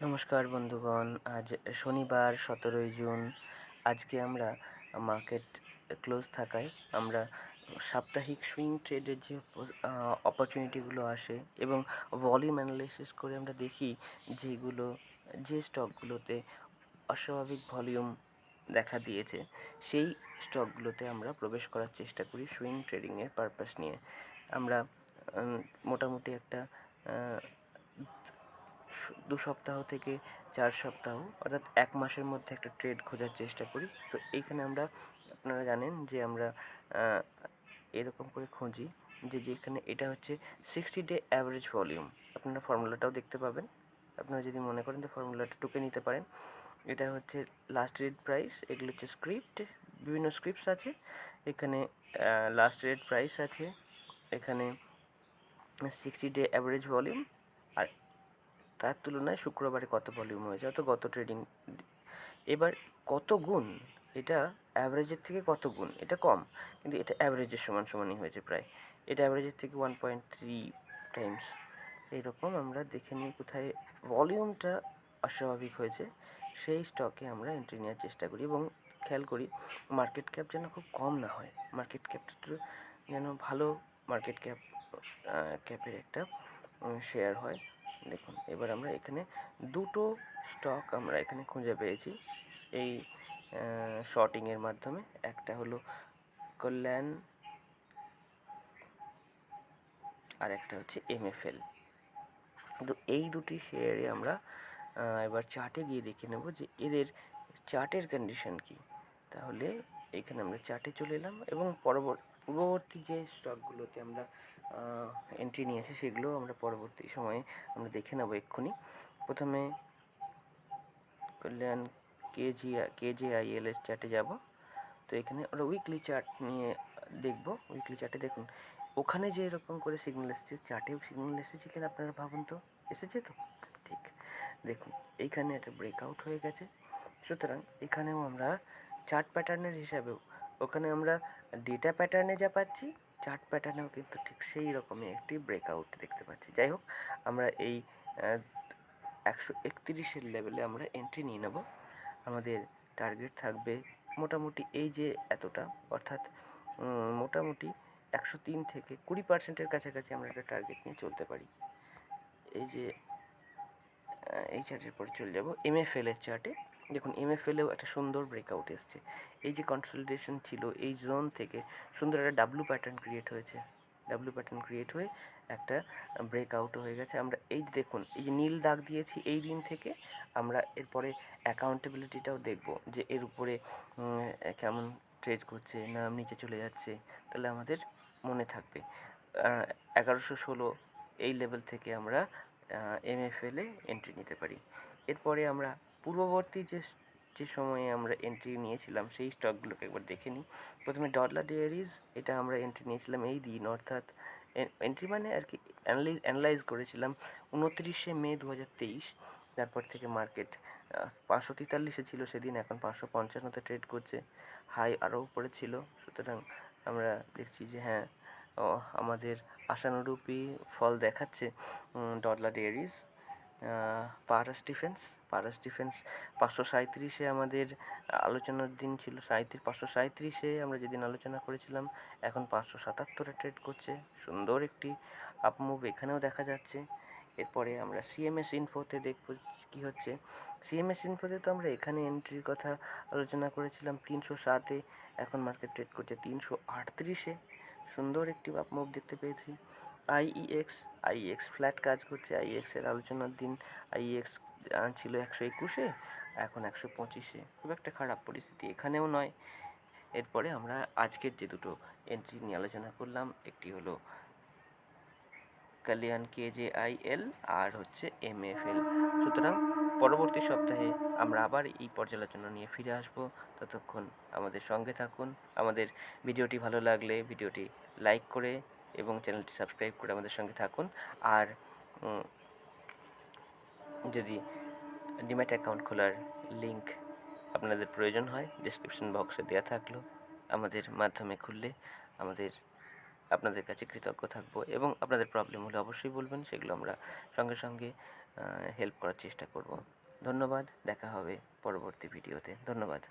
নমস্কার বন্ধুগণ, আজ শনিবার 17 জুন। আজকে আমরা মার্কেট ক্লোজ থাকায় আমরা সাপ্তাহিক সুইং ট্রেডের যে অপরচুনিটিগুলো আসে এবং ভলিউম অ্যানালাইসিস করে আমরা দেখি যে স্টকগুলোতে অস্বাভাবিক ভলিউম দেখা দিয়েছে সেই স্টকগুলোতে আমরা প্রবেশ করার চেষ্টা করি সুইং ট্রেডিংয়ের পারপাস নিয়ে। আমরা মোটামুটি একটা 2 সপ্তাহ থেকে 4 সপ্তাহ অর্থাৎ 1 মাসের মধ্যে একটা ট্রেড খোঁজার চেষ্টা করি। তো এইখানে আপনারা জানেন যে আমরা এরকম করে খুঁজি যেখানে এটা হচ্ছে 60 ডে অ্যাভারেজ ভলিউম। আপনারা ফর্মুলাটাও দেখতে পাবেন, আপনারা যদি মনে করেন তো ফর্মুলাটা টুকে নিতে পারেন। এটা হচ্ছে লাস্ট রেট প্রাইস, এগুলো হচ্ছে স্ক্রিপ্ট, বিভিন্ন স্ক্রিপ্টস আছে। এখানে লাস্ট রেট প্রাইস আছে, এখানে 60 ডে অ্যাভারেজ ভলিউম, আর তার তুলনায় শুক্রবারে কত ভলিউম হয়েছে, অত গত ট্রেডিং। এবার কত গুণ, এটা অ্যাভারেজের থেকে কত গুণ, এটা কম, কিন্তু এটা অ্যাভারেজের সমানই হয়েছে প্রায়। এটা অ্যাভারেজের থেকে 1.3 টাইমস। এইরকম আমরা দেখে নিই কোথায় ভলিউমটা অস্বাভাবিক হয়েছে, সেই স্টকে আমরা এন্ট্রি নেওয়ার চেষ্টা করি এবং খেয়াল করি মার্কেট ক্যাপ যেন খুব কম না হয়, মার্কেট ক্যাপটা যেন ভালো মার্কেট ক্যাপের একটা শেয়ার হয়। দেখুন, এবার আমরা এখানে দুটো স্টক আমরা এখানে খুঁজে পেয়েছি এই শর্টিংয়ের মাধ্যমে। একটা হলো কল্যাণ আর একটা হচ্ছে MFL। তো এই দুটি শেয়ারে আমরা এবার চার্টে গিয়ে দেখে নেব যে এদের চার্টের কন্ডিশন কি। তাহলে এখানে আমরা চার্টে চলে এলাম এবং পূর্ববর্তী যে স্টকগুলোতে আমরা এন্ট্রি নিয়েছি সেগুলো আমরা পরবর্তী সময়ে আমরা দেখে নেব এক্ষুনি। প্রথমে কল্যাণ KJIL এর চার্টে যাব। তো এখানে আমরা উইকলি চার্ট নিয়ে দেখব। উইকলি চার্টে দেখুন ওখানে যে এরকম করে সিগন্যাল এসেছে, চার্টেও সিগন্যাল এসেছে কিনা আপনারা ভাবুন তো, এসেছে তো? ঠিক, দেখুন এইখানে একটা ব্রেকআউট হয়ে গেছে। সুতরাং এখানেও আমরা চার্ট প্যাটার্নের হিসাবেও ওখানে আমরা ডেটা প্যাটার্নে যা পাচ্ছি, চার্ট প্যাটার্নেও কিন্তু ঠিক সেই রকমই একটি ব্রেকআউট দেখতে পাচ্ছি। যাই হোক, আমরা এই 131-এর লেভেলে আমরা এন্ট্রি নিয়ে নেব। আমাদের টার্গেট থাকবে মোটামুটি এই যে এতটা, অর্থাৎ মোটামুটি 103 থেকে 20%-এর কাছাকাছি আমরা একটা টার্গেট নিয়ে চলতে পারি। এই যে এই চার্টের পরে চলে যাব MFL এর চার্টে। দেখুন MFL-এও একটা সুন্দর ব্রেকআউট এসছে। এই যে কনসলিডেশন ছিল, এই জোন থেকে সুন্দর একটা ডাব্লু প্যাটার্ন ক্রিয়েট হয়েছে। ডাব্লু প্যাটার্ন ক্রিয়েট হয়ে একটা ব্রেকআউটও হয়ে গেছে। আমরা এই দেখুন, এই যে নীল দাগ দিয়েছি, এই দিন থেকে আমরা এরপরে অ্যাকাউন্টেবিলিটিটাও দেখব যে এর উপরে কেমন ট্রেড করছে না নিচে চলে যাচ্ছে। তাহলে আমাদের মনে থাকবে 1116 এই লেভেল থেকে আমরা MFL-এ এন্ট্রি নিতে পারি। এরপরে আমরা পূর্ববর্তী যে সময়ে আমরা এন্ট্রি নিয়েছিলাম সেই স্টকগুলোকে একবার দেখে নিই। প্রথমে ডলার ডেয়ারিজ, এটা আমরা এন্ট্রি নিয়েছিলাম এই দিন, অর্থাৎ এন্ট্রি মানে আর কি অ্যানালাইজ করেছিলাম 29শে মে 2023। তারপর থেকে মার্কেট 543-এ ছিল সেদিন, এখন 555-তে ট্রেড করছে, হাই আরও উপরে ছিল। সুতরাং আমরা দেখছি যে হ্যাঁ, আমাদের আশানুরূপই ফল দেখাচ্ছে ডলার ডেয়ারিজ। পারাস ডিফেন্স 537-এ আমাদের আলোচনার দিন ছিল, 537-এ আমরা যেদিন আলোচনা করেছিলাম, এখন 577-এ ট্রেড করছে। সুন্দর একটি আপমুভ এখানেও দেখা যাচ্ছে। এরপরে আমরা CMS ইনফোতে দেখব কী হচ্ছে। CMS ইনফোতে তো আমরা এখানে এন্ট্রির কথা আলোচনা করেছিলাম 307-এ, এখন মার্কেট ট্রেড করছে 338-এ। সুন্দর একটি আপমুভ দেখতে পেয়েছি। IEX ফ্ল্যাট কাজ করছে। IEX-এর আলোচনার দিন IEX ছিল 121-এ, এখন 125-এ, খুব একটা খারাপ পরিস্থিতি এখানেও নয়। এরপরে আমরা আজকের যে দুটো এন্ট্রি নিয়ে আলোচনা করলাম, একটি হলো কল্যাণ KJIL আর হচ্ছে MFL। সুতরাং পরবর্তী সপ্তাহে আমরা আবার এই পর্যালোচনা নিয়ে ফিরে আসব। ততক্ষণ আমাদের সঙ্গে থাকুন। আমাদের ভিডিওটি ভালো লাগলে ভিডিওটি লাইক করে এবং চ্যানেলটি সাবস্ক্রাইব করে আমাদের সঙ্গে থাকুন। আর যদি ডিম্যাট অ্যাকাউন্ট খোলার লিঙ্ক আপনাদের প্রয়োজন হয়, ডেসক্রিপশন বক্সে দেওয়া থাকলো। আমাদের মাধ্যমে খুললে আপনাদের কাছে কৃতজ্ঞ থাকবো এবং আপনাদের প্রবলেম হলে অবশ্যই বলবেন, সেগুলো আমরা সঙ্গে সঙ্গে হেল্প করার চেষ্টা করব। ধন্যবাদ, দেখা হবে পরবর্তী ভিডিওতে। ধন্যবাদ।